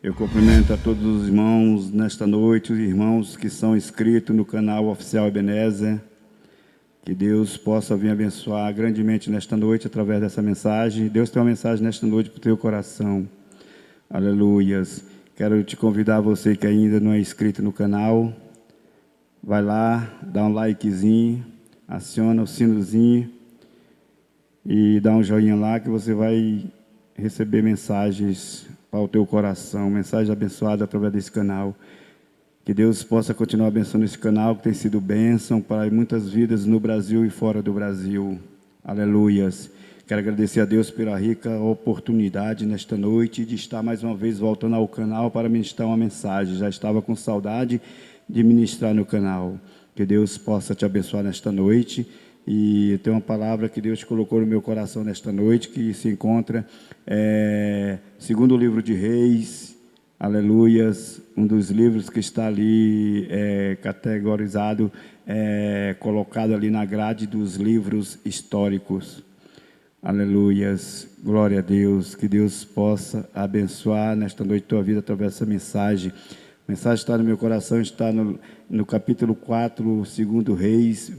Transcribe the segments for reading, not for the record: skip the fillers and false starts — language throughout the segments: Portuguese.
Eu cumprimento a todos os irmãos nesta noite, os irmãos que são inscritos no canal Oficial Ebenezer. Que Deus possa vir abençoar grandemente nesta noite através dessa mensagem. Deus tem uma mensagem nesta noite para o teu coração. Aleluias. Quero te convidar, você que ainda não é inscrito no canal, vai lá, dá um likezinho, aciona o sinozinho e dá um joinha lá que você vai receber mensagens para o teu coração, mensagem abençoada através desse canal. Que Deus possa continuar abençoando esse canal, que tem sido bênção para muitas vidas no Brasil e fora do Brasil. Aleluias. Quero agradecer a Deus pela rica oportunidade nesta noite de estar mais uma vez voltando ao canal para ministrar uma mensagem. Já estava com saudade de ministrar no canal. Que Deus possa te abençoar nesta noite. E tem uma palavra que Deus colocou no meu coração nesta noite, que se encontra segundo o livro de Reis, aleluias, um dos livros que está ali categorizado, colocado ali na grade dos livros históricos. Aleluias, glória a Deus, que Deus possa abençoar nesta noite tua vida através dessa mensagem. A mensagem está no meu coração, está no capítulo 4, segundo Reis,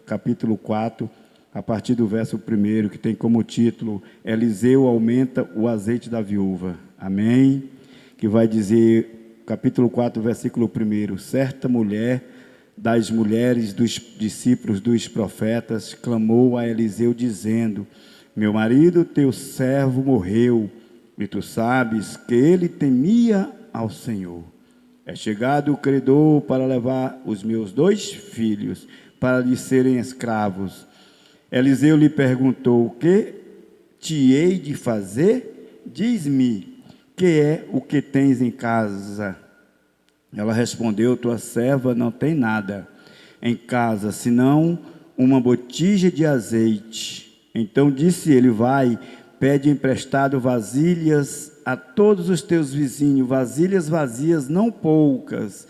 capítulo 4, a partir do verso 1, que tem como título, Eliseu aumenta o azeite da viúva. Amém? Que vai dizer, capítulo 4, versículo 1, certa mulher das mulheres dos discípulos dos profetas clamou a Eliseu dizendo, meu marido, teu servo, morreu, e tu sabes que ele temia ao Senhor. É chegado o credor para levar os meus 2 filhos, para lhe serem escravos. Eliseu lhe perguntou, o que te hei de fazer? Diz-me, que é o que tens em casa? Ela respondeu, tua serva não tem nada em casa, senão uma botija de azeite. Então disse ele, vai, pede emprestado vasilhas a todos os teus vizinhos, vasilhas vazias, não poucas.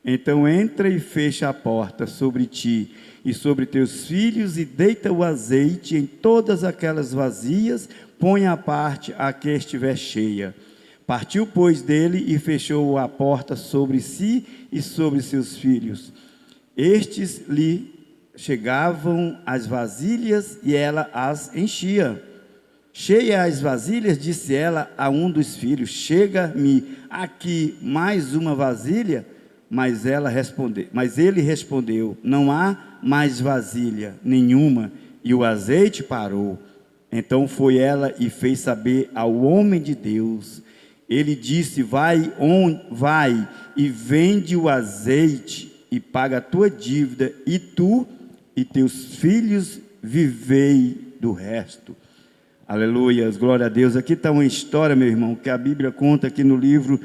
Então entra e fecha a porta sobre ti e sobre teus filhos e deita o azeite em todas aquelas vazias, põe à parte a que estiver cheia. Partiu, pois, dele e fechou a porta sobre si e sobre seus filhos. Estes lhe chegavam as vasilhas e ela as enchia. Cheia as vasilhas, disse ela a um dos filhos, chega-me aqui mais uma vasilha, mas ele respondeu, não há mais vasilha nenhuma, e o azeite parou. Então foi ela e fez saber ao homem de Deus. Ele disse, vai e vende o azeite e paga a tua dívida, e tu e teus filhos vivei do resto. Aleluias, glória a Deus. Aqui está uma história, meu irmão, que a Bíblia conta aqui no livro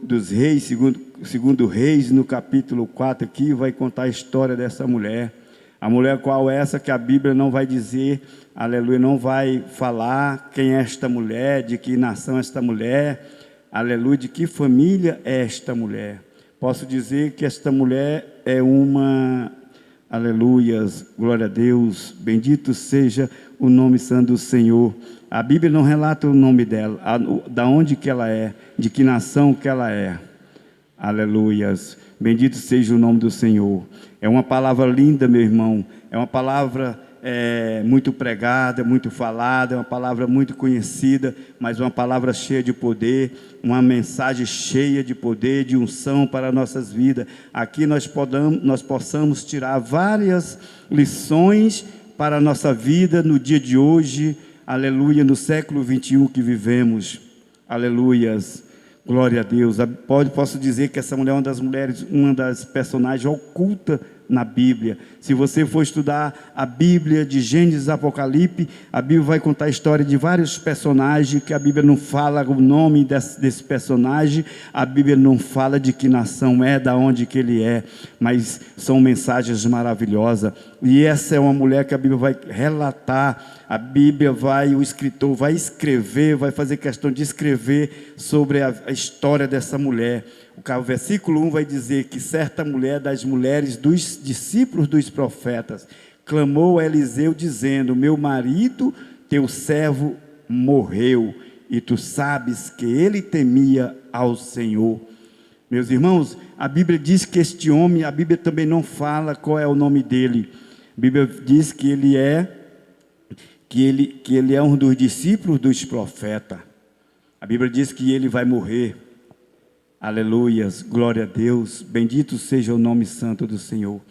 dos Reis, segundo Reis, no capítulo 4 aqui, vai contar a história dessa mulher. A mulher qual é essa que a Bíblia não vai dizer, aleluia, não vai falar quem é esta mulher, de que nação é esta mulher, aleluia, de que família é esta mulher. Posso dizer que esta mulher é uma... Aleluias, glória a Deus, bendito seja o nome santo do Senhor. A Bíblia não relata o nome dela, da onde que ela é, de que nação que ela é. Aleluias, bendito seja o nome do Senhor. É uma palavra linda, meu irmão, é uma palavra muito pregada, muito falada, é uma palavra muito conhecida, mas uma palavra cheia de poder, uma mensagem cheia de poder, de unção para nossas vidas. Aqui nós possamos tirar várias lições para a nossa vida no dia de hoje, aleluia, no século 21 que vivemos, aleluias, glória a Deus. Posso dizer que essa mulher é uma das personagens ocultas na Bíblia. Se você for estudar a Bíblia de Gênesis e Apocalipse, a Bíblia vai contar a história de vários personagens, que a Bíblia não fala o nome desse personagem, a Bíblia não fala de que nação é, da onde que ele é, mas são mensagens maravilhosas. E essa é uma mulher que a Bíblia vai relatar, o escritor vai escrever, vai fazer questão de escrever sobre a história dessa mulher. O versículo 1 vai dizer que certa mulher das mulheres dos discípulos dos profetas clamou a Eliseu dizendo, meu marido, teu servo, morreu, e tu sabes que ele temia ao Senhor. Meus irmãos, a Bíblia diz que este homem, a Bíblia também não fala qual é o nome dele. A Bíblia diz que ele é um dos discípulos dos profetas. A Bíblia diz que ele vai morrer. Aleluias, glória a Deus, bendito seja o nome santo do Senhor.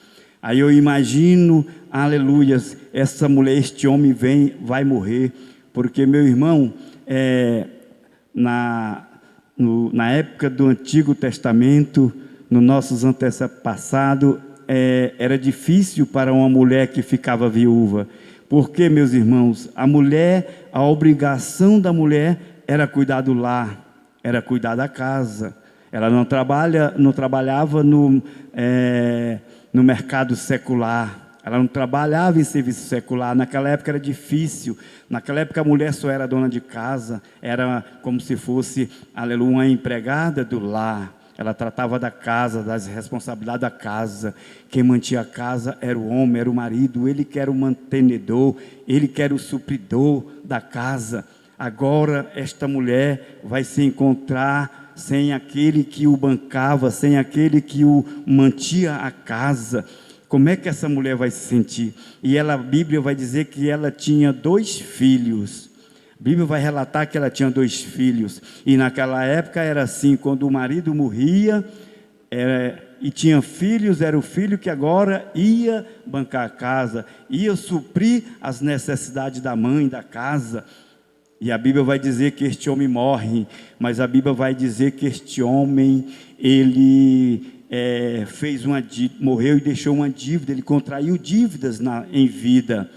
Aí eu imagino, aleluias, essa mulher, este homem vai morrer, porque, meu irmão, na época do Antigo Testamento, nos nossos antepassados, era difícil para uma mulher que ficava viúva. Porque, meus irmãos, a obrigação da mulher era cuidar do lar, era cuidar da casa. Ela não trabalhava no mercado secular, ela não trabalhava em serviço secular. Naquela época era difícil. Naquela época a mulher só era dona de casa, era como se fosse, aleluia, uma empregada do lar. Ela tratava da casa, das responsabilidades da casa. Quem mantinha a casa era o homem, era o marido. Ele que era o mantenedor, ele que era o supridor da casa. Agora esta mulher vai se encontrar sem aquele que o bancava, sem aquele que o mantinha a casa. Como é que essa mulher vai se sentir? E a Bíblia vai dizer que ela tinha 2 filhos. A Bíblia vai relatar que ela tinha 2 filhos. E naquela época era assim, quando o marido morria e tinha filhos, era o filho que agora ia bancar a casa, ia suprir as necessidades da mãe, da casa. E a Bíblia vai dizer que este homem morre, mas a Bíblia vai dizer que este homem, ele morreu e deixou uma dívida, ele contraiu dívidas em vida.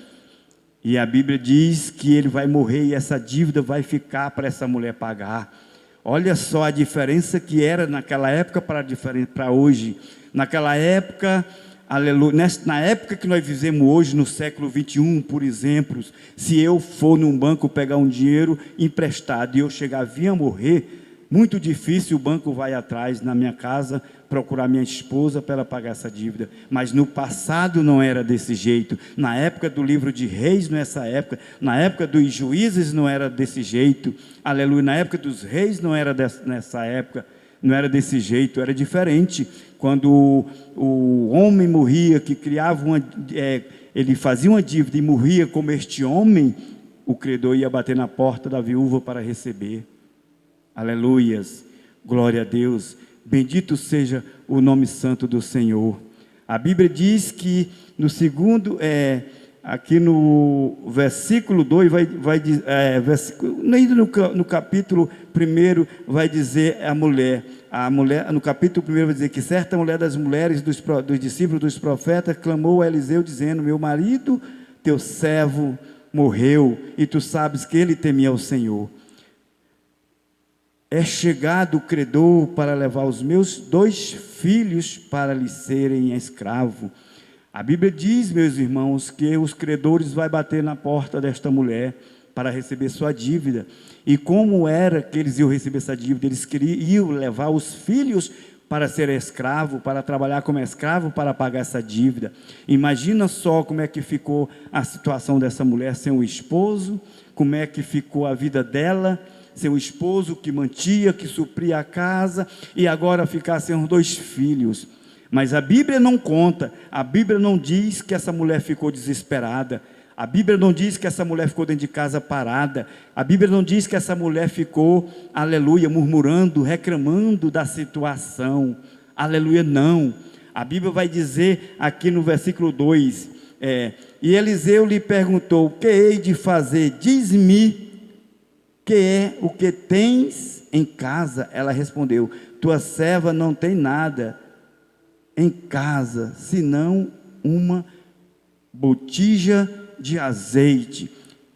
E a Bíblia diz que ele vai morrer e essa dívida vai ficar para essa mulher pagar. Olha só a diferença que era naquela época para hoje. Naquela época, aleluia, na época que nós vivemos hoje, no século 21, por exemplo, se eu for num banco pegar um dinheiro emprestado e eu vir a morrer, muito difícil o banco vai atrás na minha casa procurar minha esposa para ela pagar essa dívida. Mas no passado não era desse jeito. Na época do livro de Reis, nessa época, na época dos juízes não era desse jeito. Aleluia, na época dos reis não era nessa época, não era desse jeito, era diferente. Quando o homem morria, que criava ele fazia uma dívida e morria como este homem, o credor ia bater na porta da viúva para receber. Aleluias, glória a Deus, bendito seja o nome santo do Senhor. A Bíblia diz que no segundo, aqui no versículo 2, no capítulo 1 vai dizer a mulher, no capítulo 1 vai dizer que certa mulher das mulheres dos discípulos dos profetas clamou a Eliseu dizendo: meu marido, teu servo, morreu, e tu sabes que ele temia ao Senhor. É chegado o credor para levar os meus 2 filhos para lhe serem escravo. A Bíblia diz, meus irmãos, que os credores vão bater na porta desta mulher para receber sua dívida. E como era que eles iam receber essa dívida? Eles iam levar os filhos para ser escravo, para trabalhar como escravo, para pagar essa dívida. Imagina só como é que ficou a situação dessa mulher sem o esposo, como é que ficou a vida dela, seu esposo que mantinha, que supria a casa, e agora ficar sem os 2 filhos. Mas a Bíblia não conta, a Bíblia não diz que essa mulher ficou desesperada, a Bíblia não diz que essa mulher ficou dentro de casa parada, a Bíblia não diz que essa mulher ficou, aleluia, murmurando, reclamando da situação, aleluia, não. A Bíblia vai dizer aqui no versículo 2, e Eliseu lhe perguntou: o que hei de fazer? Diz-me, que é o que tens em casa? Ela respondeu: tua serva não tem nada em casa, senão uma botija de azeite.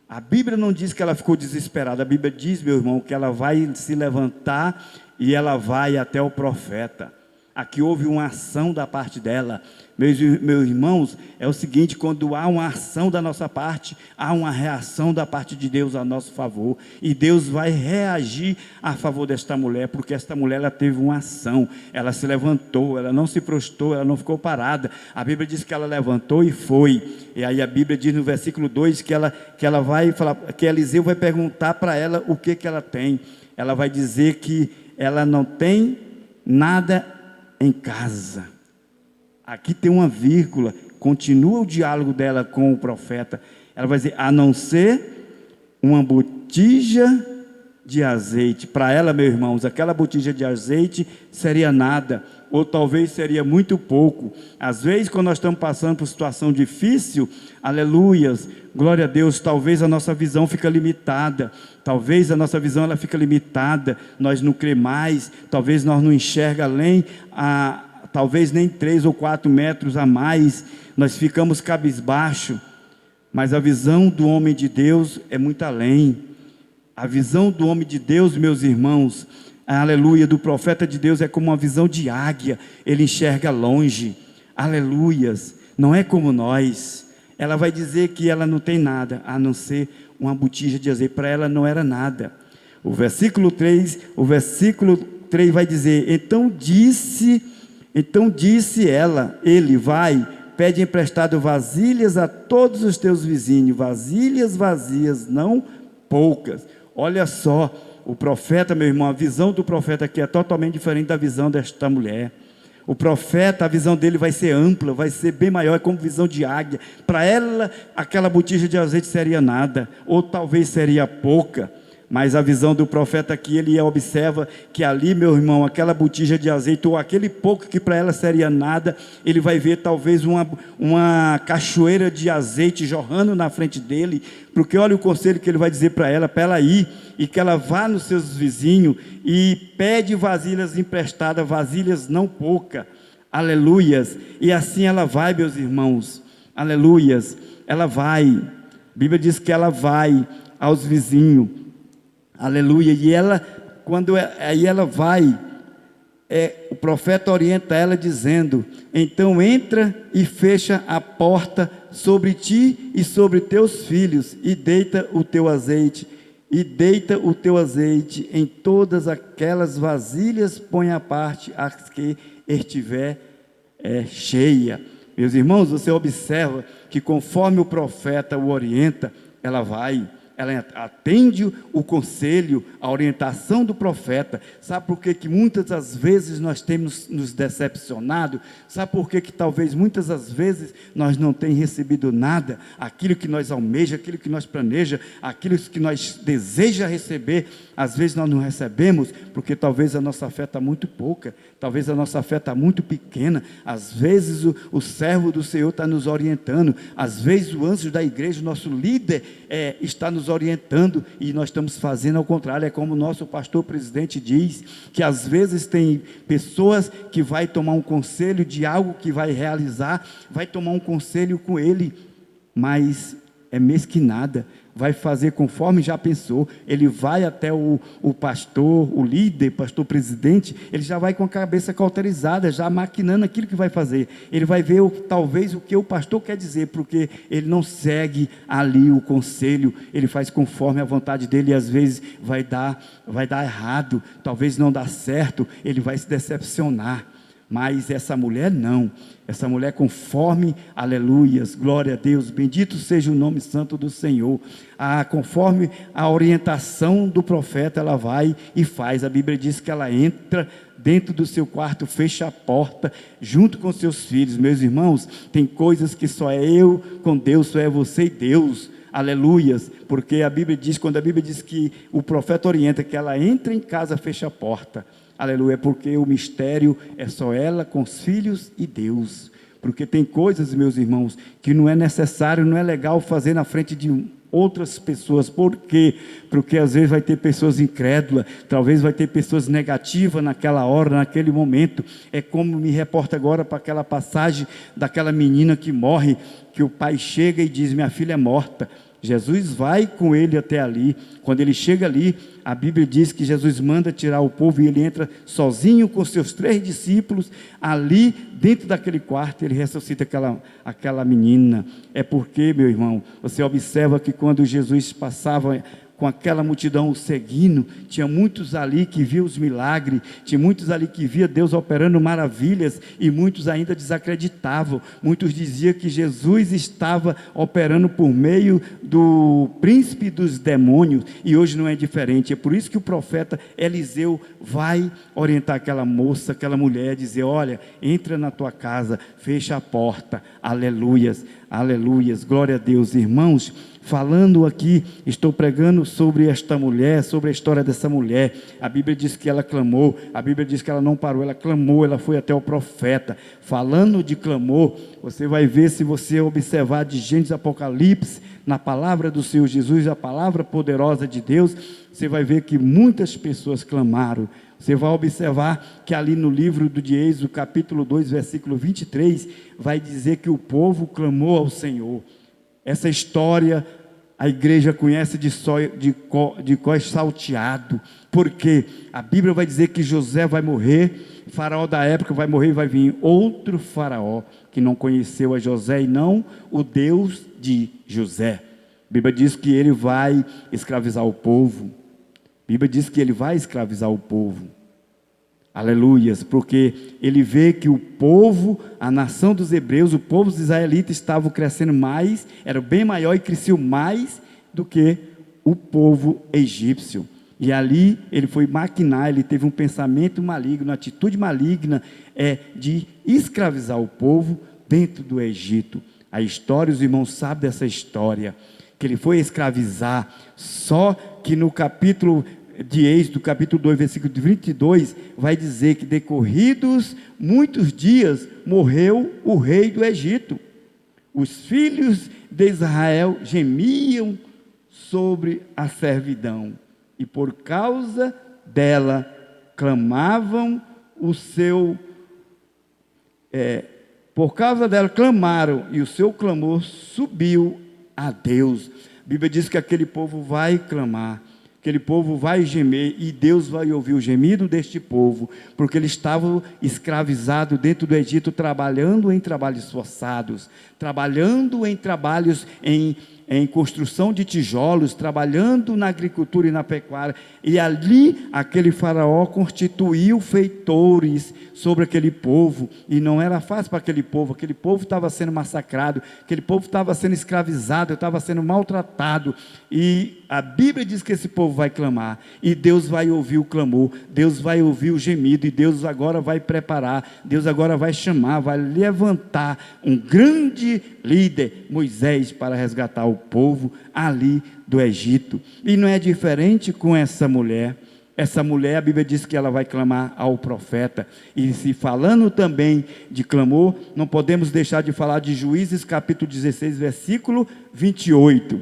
A Bíblia não diz que ela ficou desesperada, a Bíblia diz, meu irmão, que ela vai se levantar e ela vai até o profeta. Aqui houve uma ação da parte dela. Meus irmãos, é o seguinte: quando há uma ação da nossa parte, há uma reação da parte de Deus a nosso favor, e Deus vai reagir a favor desta mulher, porque esta mulher, ela teve uma ação, ela se levantou, ela não se prostrou, ela não ficou parada. A Bíblia diz que ela levantou e foi. E aí a Bíblia diz no versículo 2 que ela vai falar, que Eliseu vai perguntar para ela o que ela tem. Ela vai dizer que ela não tem nada em casa. Aqui tem uma vírgula, continua o diálogo dela com o profeta. Ela vai dizer, a não ser uma botija de azeite. Para ela, meus irmãos, aquela botija de azeite seria nada, ou talvez seria muito pouco. Às vezes, quando nós estamos passando por situação difícil, aleluias, glória a Deus, talvez a nossa visão fica limitada, talvez a nossa visão ela fica limitada, nós não crê mais, talvez nós não enxerga além, talvez nem 3 ou 4 metros a mais, nós ficamos cabisbaixo, mas a visão do homem de Deus é muito além. A visão do homem de Deus, meus irmãos, aleluia, do profeta de Deus é como uma visão de águia, ele enxerga longe, aleluias, não é como nós. Ela vai dizer que ela não tem nada, a não ser uma botija de azeite. Para ela não era nada. O versículo 3 vai dizer, então disse ele, vai, pede emprestado vasilhas a todos os teus vizinhos, vasilhas vazias, não poucas. Olha só, o profeta, meu irmão, a visão do profeta aqui é totalmente diferente da visão desta mulher. O profeta, a visão dele vai ser ampla, vai ser bem maior, é como visão de águia. Para ela, aquela botija de azeite seria nada, ou talvez seria pouca. Mas a visão do profeta aqui, ele observa que ali, meu irmão, aquela botija de azeite, ou aquele pouco que para ela seria nada, ele vai ver talvez uma cachoeira de azeite jorrando na frente dele, porque olha o conselho que ele vai dizer para ela ir, e que ela vá nos seus vizinhos, e pede vasilhas emprestadas, vasilhas não pouca, aleluias, e assim ela vai, meus irmãos, aleluias, ela vai, a Bíblia diz que ela vai aos vizinhos, aleluia, e ela, aí ela vai, o profeta orienta ela dizendo, então entra e fecha a porta sobre ti e sobre teus filhos, e deita o teu azeite em todas aquelas vasilhas, põe à parte as que estiver cheia. Meus irmãos, você observa que conforme o profeta o orienta, ela vai, ela atende o conselho, a orientação do profeta. Sabe por que muitas das vezes nós temos nos decepcionado? Sabe por que talvez muitas das vezes nós não tenhamos recebido nada? Aquilo que nós almeja, aquilo que nós planeja, aquilo que nós deseja receber, às vezes nós não recebemos, porque talvez a nossa fé está muito pouca, talvez a nossa fé está muito pequena. Às vezes o servo do Senhor está nos orientando, às vezes o anjo da igreja, o nosso líder, está nos orientando, e nós estamos fazendo ao contrário. É como o nosso pastor presidente diz, que às vezes tem pessoas que vai tomar um conselho de algo que vai realizar, vai tomar um conselho com ele, mas é mesquinada, vai fazer conforme já pensou. Ele vai até o pastor, o líder, pastor presidente, ele já vai com a cabeça cauterizada, já maquinando aquilo que vai fazer. Ele vai ver talvez o que o pastor quer dizer, porque ele não segue ali o conselho, ele faz conforme a vontade dele, e às vezes vai dar errado, talvez não dá certo, ele vai se decepcionar. Mas essa mulher não, essa mulher conforme, aleluias, glória a Deus, bendito seja o nome santo do Senhor, conforme a orientação do profeta, ela vai e faz. A Bíblia diz que ela entra dentro do seu quarto, fecha a porta, junto com seus filhos. Meus irmãos, tem coisas que só é eu com Deus, só é você e Deus, aleluias, porque a Bíblia diz, quando a Bíblia diz que o profeta orienta que ela entra em casa, fecha a porta, aleluia, porque o mistério é só ela com os filhos e Deus. Porque tem coisas, meus irmãos, que não é necessário, não é legal fazer na frente de outras pessoas. Por quê? Porque às vezes vai ter pessoas incrédulas, talvez vai ter pessoas negativas naquela hora, naquele momento. É como me reporta agora para aquela passagem daquela menina que morre, que o pai chega e diz, minha filha é morta. Jesus vai com ele até ali. Quando ele chega ali, a Bíblia diz que Jesus manda tirar o povo e ele entra sozinho com seus 3 discípulos. Ali, dentro daquele quarto, ele ressuscita aquela menina. É porque, meu irmão, você observa que quando Jesus passava com aquela multidão o seguindo, tinha muitos ali que viam os milagres, tinha muitos ali que via Deus operando maravilhas, e muitos ainda desacreditavam. Muitos diziam que Jesus estava operando por meio do príncipe dos demônios, e hoje não é diferente. É por isso que o profeta Eliseu vai orientar aquela moça, aquela mulher, dizer: olha, entra na tua casa, fecha a porta. Aleluias, aleluias, glória a Deus. Irmãos, falando aqui, estou pregando sobre esta mulher, sobre a história dessa mulher. A Bíblia diz que ela clamou, a Bíblia diz que ela não parou, ela clamou, ela foi até o profeta. Falando de clamor, você vai ver, se você observar de Gênesis, Apocalipse, na palavra do Senhor Jesus, a palavra poderosa de Deus, você vai ver que muitas pessoas clamaram. Você vai observar que ali no livro de Êxodo, capítulo 2, versículo 23, vai dizer que o povo clamou ao Senhor. Essa história a igreja conhece de cós salteado, porque a Bíblia vai dizer que José vai morrer, o faraó da época vai morrer, e vai vir outro faraó que não conheceu a José e não o Deus de José. A Bíblia diz que ele vai escravizar o povo. A Bíblia diz que ele vai escravizar o povo. Aleluias, porque ele vê que o povo, a nação dos hebreus, o povo dos israelitas estavam crescendo mais, era bem maior e cresceu mais do que o povo egípcio. E ali ele foi maquinar, ele teve um pensamento maligno, uma atitude maligna, de escravizar o povo dentro do Egito. A história, os irmãos sabem dessa história, que ele foi escravizar, só que no capítulo de Êxodo, capítulo 2, versículo 22, vai dizer que decorridos muitos dias, morreu o rei do Egito. Os filhos de Israel gemiam sobre a servidão, e por causa dela, clamavam por causa dela clamaram, e o seu clamor subiu a Deus. A Bíblia diz que aquele povo vai clamar, aquele povo vai gemer, e Deus vai ouvir o gemido deste povo, porque eles estavam escravizados dentro do Egito, trabalhando em trabalhos forçados, trabalhando em trabalhos em construção de tijolos, trabalhando na agricultura e na pecuária, e ali aquele faraó constituiu feitores sobre aquele povo, e não era fácil para aquele povo estava sendo massacrado, aquele povo estava sendo escravizado, estava sendo maltratado, e a Bíblia diz que esse povo vai clamar, e Deus vai ouvir o clamor, Deus vai ouvir o gemido, e Deus agora vai preparar, Deus agora vai chamar, vai levantar um grande líder, Moisés, para resgatar o povo ali do Egito. E não é diferente com essa mulher. Essa mulher, a Bíblia diz que ela vai clamar ao profeta. E se falando também de clamor, não podemos deixar de falar de Juízes capítulo 16, versículo 28.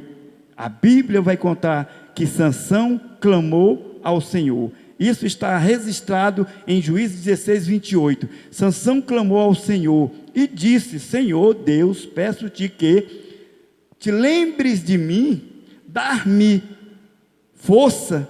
A Bíblia vai contar que Sansão clamou ao Senhor. Isso está registrado em Juízes 16, 28. Sansão clamou ao Senhor e disse: Senhor Deus, peço-te que te lembres de mim, dar-me força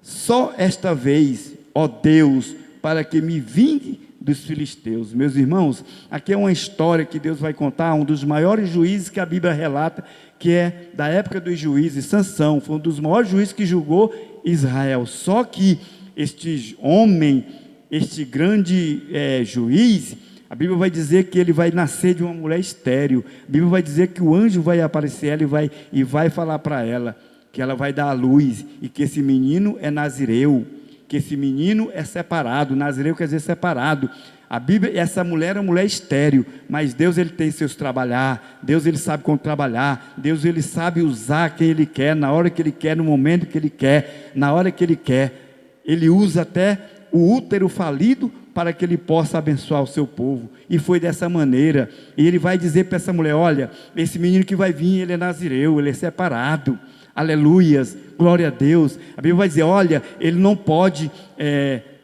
só esta vez, ó Deus, para que me vingue dos filisteus. Meus irmãos, aqui é uma história que Deus vai contar, um dos maiores juízes que a Bíblia relata, que é da época dos juízes. Sansão foi um dos maiores juízes que julgou Israel. Só que este homem, este grande juiz, a Bíblia vai dizer que ele vai nascer de uma mulher estéril. A Bíblia vai dizer que o anjo vai aparecer ela e vai falar para ela que ela vai dar à luz, e que esse menino é nazireu, que esse menino é separado. Nazireu quer dizer separado. A Bíblia, essa mulher é uma mulher estéril, mas Deus, ele tem seus trabalhar, Deus, ele sabe como trabalhar, Deus, ele sabe usar quem ele quer, na hora que ele quer, no momento que ele quer, na hora que ele quer. Ele usa até o útero falido para que ele possa abençoar o seu povo, e foi dessa maneira. E ele vai dizer para essa mulher: olha, esse menino que vai vir, ele é nazireu, ele é separado. Aleluias, glória a Deus. A Bíblia vai dizer: olha, ele não pode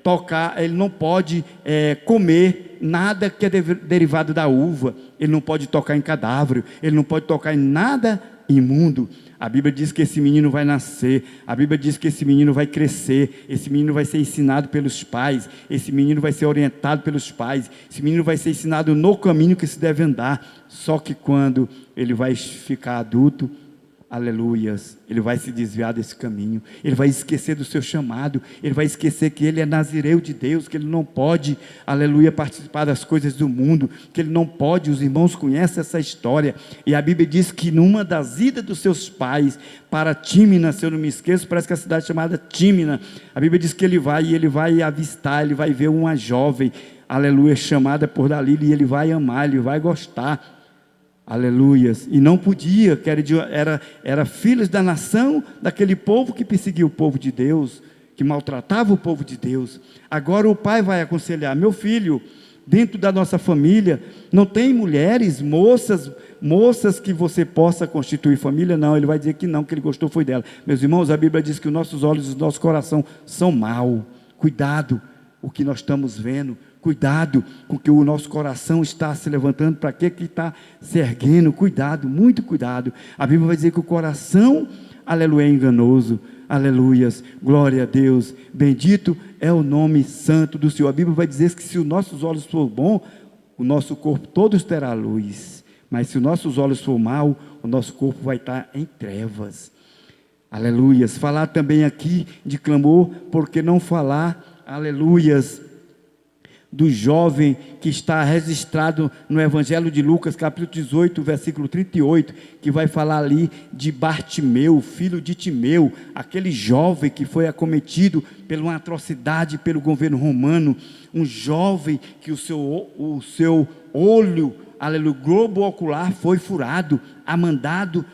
tocar, ele não pode comer nada que é derivado da uva, ele não pode tocar em cadáver, ele não pode tocar em nada imundo. A Bíblia diz que esse menino vai nascer, a Bíblia diz que esse menino vai crescer, esse menino vai ser ensinado pelos pais, esse menino vai ser orientado pelos pais, esse menino vai ser ensinado no caminho que se deve andar. Só que quando ele vai ficar adulto, aleluias, ele vai se desviar desse caminho, ele vai esquecer do seu chamado, ele vai esquecer que ele é nazireu de Deus, que ele não pode, aleluia, participar das coisas do mundo, que ele não pode. Os irmãos conhecem essa história, e a Bíblia diz que numa das idas dos seus pais para Tímina, se eu não me esqueço, parece que a cidade é chamada Tímina, a Bíblia diz que ele vai avistar, ele vai ver uma jovem, aleluia, chamada por Dalila, e ele vai amar, ele vai gostar, aleluias, e não podia, que era filhos da nação, daquele povo que perseguia o povo de Deus, que maltratava o povo de Deus. Agora o pai vai aconselhar: meu filho, dentro da nossa família, não tem mulheres, moças que você possa constituir família? Não, ele vai dizer que não, que ele gostou foi dela. Meus irmãos, a Bíblia diz que os nossos olhos e o nosso coração são maus. Cuidado o que nós estamos vendo, cuidado com o que o nosso coração está se levantando, para que está se erguendo, cuidado, muito cuidado. A Bíblia vai dizer que o coração, aleluia, é enganoso, aleluias, glória a Deus, bendito é o nome santo do Senhor. A Bíblia vai dizer que se os nossos olhos for bom, o nosso corpo todos terá luz, mas se os nossos olhos for mal, o nosso corpo vai estar em trevas, aleluias. Falar também aqui de clamor, porque não falar, aleluias, do jovem que está registrado no Evangelho de Lucas, capítulo 18, versículo 38, que vai falar ali de Bartimeu, filho de Timeu, aquele jovem que foi acometido por uma atrocidade pelo governo romano, um jovem que o seu olho, aleluia, globo ocular foi furado, a mandado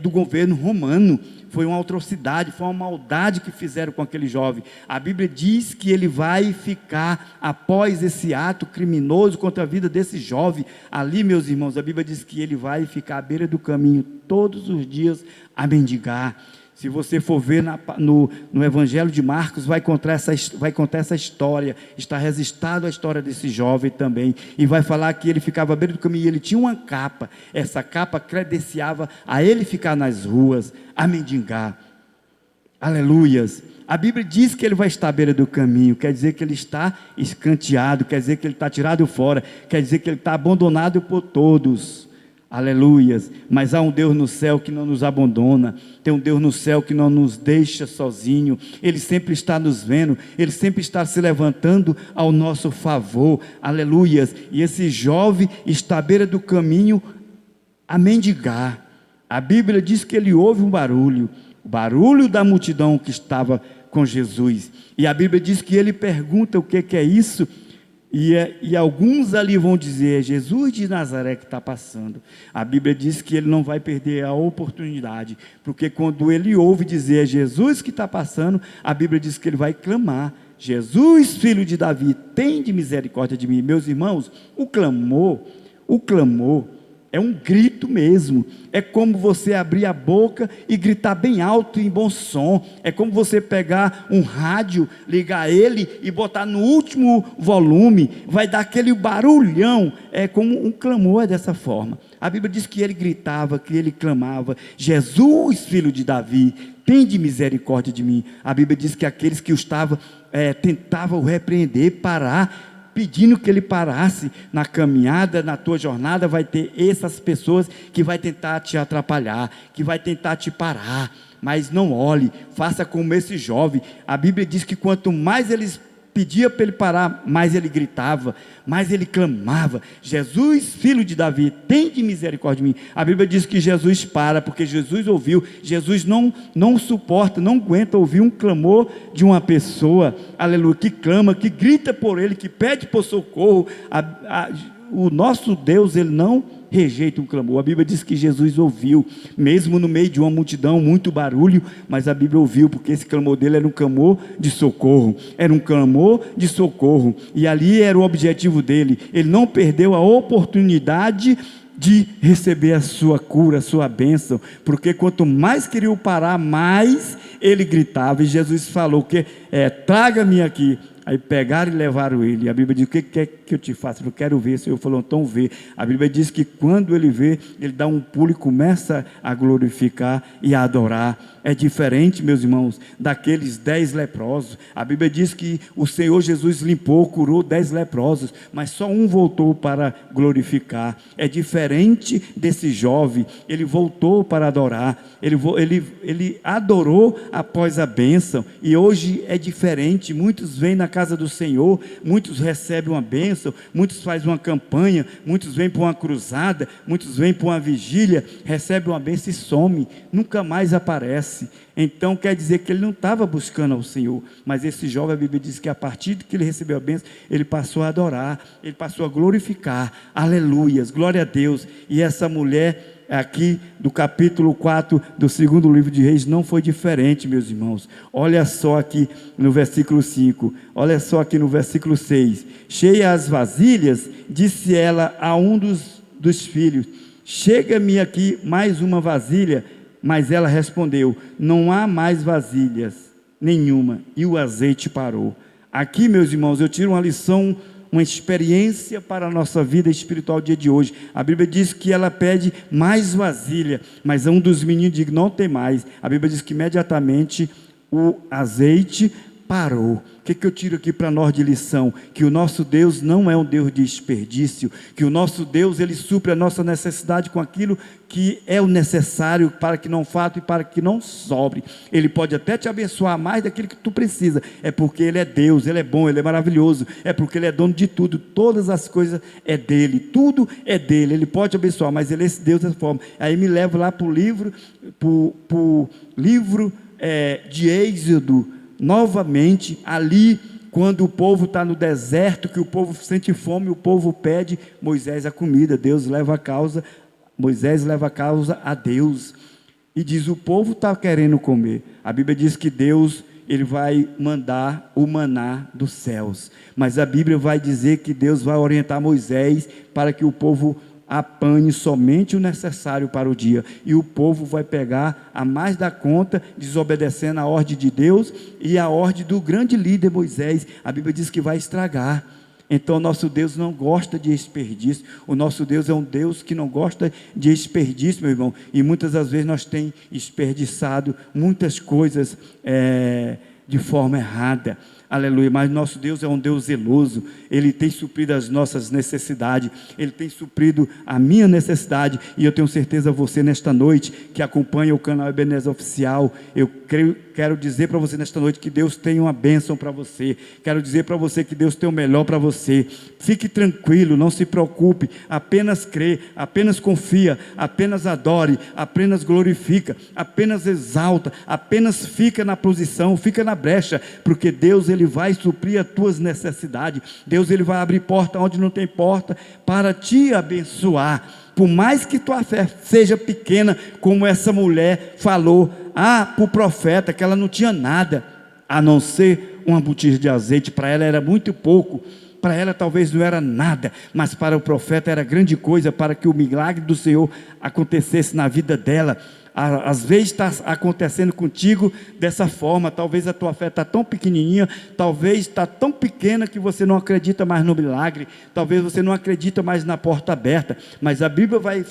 do governo romano. Foi uma atrocidade, foi uma maldade que fizeram com aquele jovem. A Bíblia diz que ele vai ficar, após esse ato criminoso contra a vida desse jovem, ali, meus irmãos, a Bíblia diz que ele vai ficar à beira do caminho todos os dias a mendigar. Se você for ver no Evangelho de Marcos, vai contar essa história, está registrado a história desse jovem também, e vai falar que ele ficava à beira do caminho, e ele tinha uma capa, essa capa credenciava a ele ficar nas ruas, a mendigar, aleluias. A Bíblia diz que ele vai estar à beira do caminho, quer dizer que ele está escanteado, quer dizer que ele está tirado fora, quer dizer que ele está abandonado por todos, aleluias. Mas há um Deus no céu que não nos abandona, tem um Deus no céu que não nos deixa sozinho, Ele sempre está nos vendo, Ele sempre está se levantando ao nosso favor, aleluias. E esse jovem está à beira do caminho a mendigar. A Bíblia diz que ele ouve um barulho, o barulho da multidão que estava com Jesus, e a Bíblia diz que ele pergunta: o que é isso? E alguns ali vão dizer: é Jesus de Nazaré que está passando. A Bíblia diz que ele não vai perder a oportunidade, porque quando ele ouve dizer é Jesus que está passando, a Bíblia diz que ele vai clamar: Jesus, filho de Davi, tem de misericórdia de mim. Meus irmãos, o clamor é um grito mesmo, é como você abrir a boca e gritar bem alto e em bom som, é como você pegar um rádio, ligar ele e botar no último volume, vai dar aquele barulhão, é como um clamor, é dessa forma. A Bíblia diz que ele gritava, que ele clamava: Jesus, filho de Davi, tem de misericórdia de mim. A Bíblia diz que aqueles que tentavam o repreender, parar, pedindo que ele parasse na caminhada, na tua jornada, vai ter essas pessoas que vai tentar te atrapalhar, que vai tentar te parar, mas não olhe, faça como esse jovem. A Bíblia diz que quanto mais eles pediam para ele parar, mais ele gritava, mais ele clamava: Jesus, filho de Davi, tem de misericórdia de mim. A Bíblia diz que Jesus para, porque Jesus ouviu. Jesus não suporta, não aguenta ouvir um clamor de uma pessoa, aleluia, que clama, que grita por ele, que pede por socorro. O nosso Deus, ele não rejeita um clamor. A Bíblia diz que Jesus ouviu, mesmo no meio de uma multidão, muito barulho, mas a Bíblia ouviu, porque esse clamor dele era um clamor de socorro, e ali era o objetivo dele. Ele não perdeu a oportunidade de receber a sua cura, a sua bênção, porque quanto mais queria parar, mais ele gritava, e Jesus falou que traga-me aqui. Aí pegaram e levaram ele. A Bíblia diz: o que quer que eu te faça? Eu quero ver. O Senhor falou: então vê. A Bíblia diz que quando ele vê, ele dá um pulo e começa a glorificar e a adorar. É diferente, meus irmãos, daqueles 10 leprosos. A Bíblia diz que o Senhor Jesus limpou, curou 10 leprosos, mas só um voltou para glorificar. É diferente desse jovem. Ele voltou para adorar. Ele adorou após a bênção. E hoje é diferente. Muitos vêm na casa do Senhor, muitos recebem uma bênção, muitos fazem uma campanha, muitos vêm para uma cruzada, muitos vêm para uma vigília, recebem uma bênção e some, nunca mais aparece. Então quer dizer que ele não estava buscando ao Senhor, mas esse jovem, a Bíblia diz que a partir que ele recebeu a bênção, ele passou a adorar, ele passou a glorificar, aleluias, glória a Deus. E essa mulher aqui do capítulo 4 do segundo livro de Reis não foi diferente, meus irmãos. Olha só aqui no versículo 5, olha só aqui no versículo 6, cheia as vasilhas, disse ela a um dos filhos: chega-me aqui mais uma vasilha. Mas ela respondeu: não há mais vasilhas nenhuma, e o azeite parou. Aqui, meus irmãos, eu tiro uma lição, uma experiência para a nossa vida espiritual dia de hoje. A Bíblia diz que ela pede mais vasilha, mas um dos meninos diz: não tem mais. A Bíblia diz que imediatamente o azeite parou. O que eu tiro aqui para nós de lição? Que o nosso Deus não é um Deus de desperdício, que o nosso Deus, ele supre a nossa necessidade com aquilo que é o necessário, para que não falte e para que não sobre. Ele pode até te abençoar mais daquilo que tu precisa, é porque ele é Deus, ele é bom, ele é maravilhoso, é porque ele é dono de tudo, todas as coisas é dele, tudo é dele, ele pode te abençoar, mas ele é esse Deus dessa forma. Aí me leva lá para o livro de Êxodo, novamente, ali, quando o povo está no deserto, que o povo sente fome, o povo pede Moisés a comida, Moisés leva a causa a Deus, e diz: o povo está querendo comer. A Bíblia diz que Deus, ele vai mandar o maná dos céus, mas a Bíblia vai dizer que Deus vai orientar Moisés para que o povo apanhe somente o necessário para o dia, e o povo vai pegar a mais da conta, desobedecendo a ordem de Deus e a ordem do grande líder Moisés. A Bíblia diz que vai estragar. Então o nosso Deus não gosta de desperdício, o nosso Deus é um Deus que não gosta de desperdício, meu irmão, e muitas das vezes nós temos desperdiçado muitas coisas de forma errada. Aleluia, mas nosso Deus é um Deus zeloso, Ele tem suprido as nossas necessidades, Ele tem suprido a minha necessidade, e eu tenho certeza, você nesta noite, que acompanha o canal Ebenezer Oficial, quero dizer para você nesta noite, que Deus tem uma bênção para você, quero dizer para você que Deus tem o melhor para você. Fique tranquilo, não se preocupe, apenas crê, apenas confia, apenas adore, apenas glorifica, apenas exalta, apenas fica na posição, fica na brecha, porque Deus, Ele vai suprir as tuas necessidades. Deus, Ele vai abrir porta onde não tem porta, para te abençoar. Por mais que tua fé seja pequena, como essa mulher falou para o profeta, que ela não tinha nada, a não ser uma botija de azeite. Para ela era muito pouco, para ela talvez não era nada, mas para o profeta era grande coisa, para que o milagre do Senhor acontecesse na vida dela. Às vezes está acontecendo contigo dessa forma. Talvez a tua fé está tão pequenininha, talvez está tão pequena que você não acredita mais no milagre, talvez você não acredita mais na porta aberta, mas a Bíblia vai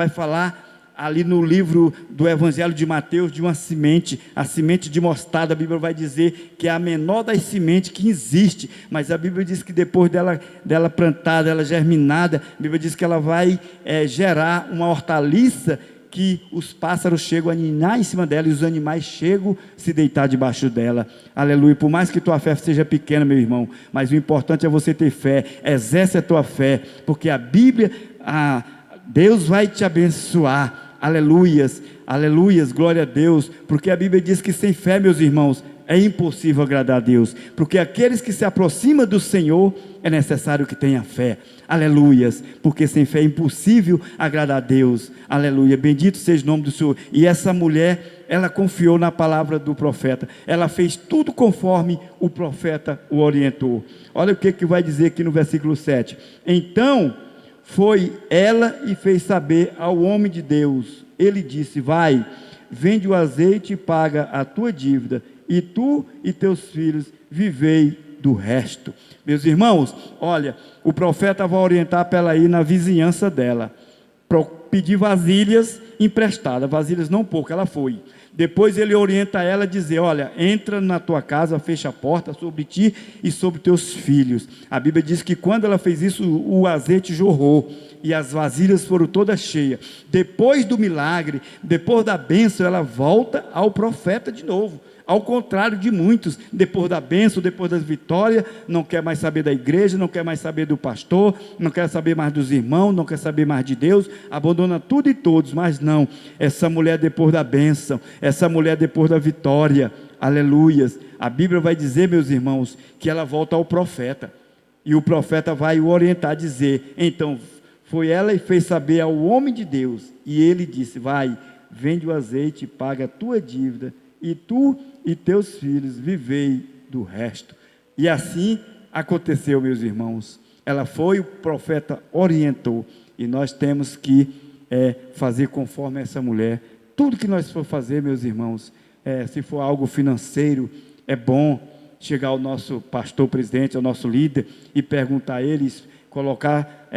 falar ali no livro do Evangelho de Mateus, de uma semente, a semente de mostarda. A Bíblia vai dizer que é a menor das sementes que existe, mas a Bíblia diz que depois dela plantada, ela germinada, a Bíblia diz que ela vai gerar uma hortaliça, que os pássaros chegam a ninar em cima dela, e os animais chegam a se deitar debaixo dela. Aleluia. Por mais que tua fé seja pequena, meu irmão, mas o importante é você ter fé. Exerce a tua fé, porque a Bíblia, Deus vai te abençoar. Aleluias, aleluias, glória a Deus, porque a Bíblia diz que sem fé, meus irmãos, é impossível agradar a Deus, porque aqueles que se aproximam do Senhor, é necessário que tenha fé. Aleluias, porque sem fé é impossível agradar a Deus. Aleluia, bendito seja o nome do Senhor. E essa mulher, ela confiou na palavra do profeta, ela fez tudo conforme o profeta o orientou. Olha o que vai dizer aqui no versículo 7. Então foi ela e fez saber ao homem de Deus. Ele disse: vai, vende o azeite e paga a tua dívida, e tu e teus filhos vivei do resto. Meus irmãos, olha, o profeta vai orientar para ela ir na vizinhança dela, para pedir vasilhas emprestadas, vasilhas não pouco, ela foi. Depois ele orienta ela a dizer, olha, entra na tua casa, fecha a porta sobre ti e sobre teus filhos. A Bíblia diz que quando ela fez isso, o azeite jorrou e as vasilhas foram todas cheias. Depois do milagre, depois da bênção, ela volta ao profeta de novo. Ao contrário de muitos, depois da bênção, depois das vitórias, não quer mais saber da igreja, não quer mais saber do pastor, não quer saber mais dos irmãos, não quer saber mais de Deus, abandona tudo e todos. Mas não, essa mulher depois da bênção, essa mulher depois da vitória, aleluias, a Bíblia vai dizer, meus irmãos, que ela volta ao profeta, e o profeta vai o orientar a dizer, então, foi ela e fez saber ao homem de Deus, e ele disse, vai, vende o azeite e paga a tua dívida, e tu e teus filhos vivei do resto. E assim aconteceu, meus irmãos. Ela foi, o profeta orientou, e nós temos que fazer conforme essa mulher. Tudo que nós for fazer, meus irmãos, se for algo financeiro, é bom chegar ao nosso pastor presidente, ao nosso líder, e perguntar a eles, colocar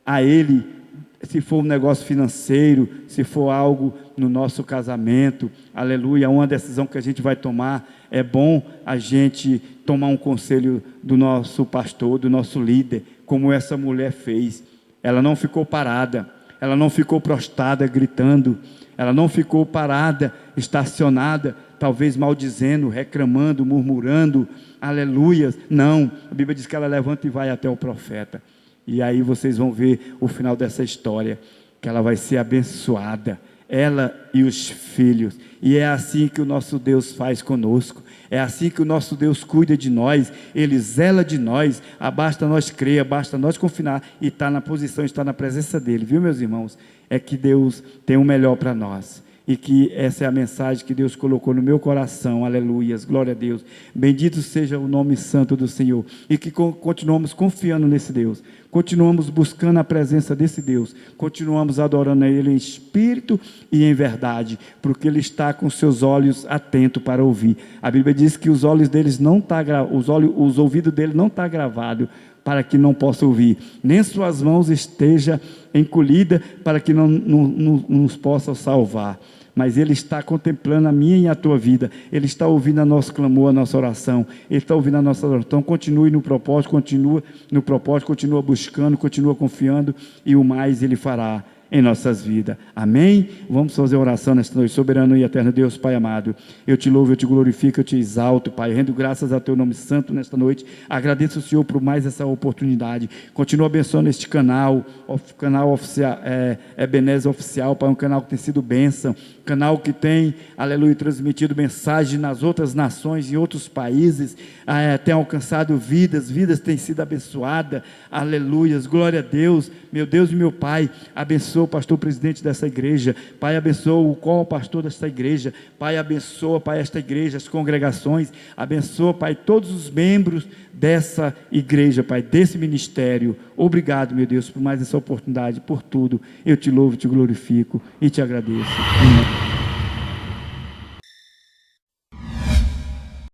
a ele, se for um negócio financeiro, se for algo no nosso casamento, aleluia, uma decisão que a gente vai tomar, é bom a gente tomar um conselho do nosso pastor, do nosso líder, como essa mulher fez. Ela não ficou parada, ela não ficou prostrada gritando, ela não ficou parada, estacionada, talvez maldizendo, reclamando, murmurando, aleluia, não, a Bíblia diz que ela levanta e vai até o profeta. E aí vocês vão ver o final dessa história, que ela vai ser abençoada, ela e os filhos. E é assim que o nosso Deus faz conosco, é assim que o nosso Deus cuida de nós, Ele zela de nós, basta nós crer, basta nós confiar e estar na posição, estar na presença dEle, viu, meus irmãos? É que Deus tem o melhor para nós. E que essa é a mensagem que Deus colocou no meu coração, aleluias, glória a Deus, bendito seja o nome santo do Senhor, e que continuamos confiando nesse Deus, continuamos buscando a presença desse Deus, continuamos adorando a Ele em espírito e em verdade, porque Ele está com seus olhos atentos para ouvir. A Bíblia diz que os olhos deles não tá os ouvidos dele não está gravado, para que não possa ouvir, nem suas mãos esteja encolhida, para que não nos possa salvar. Mas Ele está contemplando a minha e a tua vida, Ele está ouvindo a nosso clamor, a nossa oração, Ele está ouvindo a nossa oração. Então continue no propósito, continua buscando, continua confiando, e o mais Ele fará em nossas vidas, amém? Vamos fazer oração nesta noite. Soberano e eterno Deus, Pai amado, eu te louvo, eu te glorifico, eu te exalto, Pai, rendo graças a teu nome santo nesta noite, agradeço ao Senhor por mais essa oportunidade, continua abençoando este canal oficial, Ebenezer Oficial, Pai, um canal que tem sido bênção, canal que tem, aleluia, transmitido mensagem nas outras nações, em outros países, tem alcançado vidas têm sido abençoadas, aleluias, glória a Deus, meu Deus e meu Pai, abençoa o pastor presidente dessa igreja, Pai, abençoa o qual pastor desta igreja, Pai, abençoa, Pai, esta igreja, as congregações, abençoa, Pai, todos os membros dessa igreja, Pai, desse ministério. Obrigado, meu Deus, por mais essa oportunidade, por tudo, eu te louvo, te glorifico e te agradeço. Amém.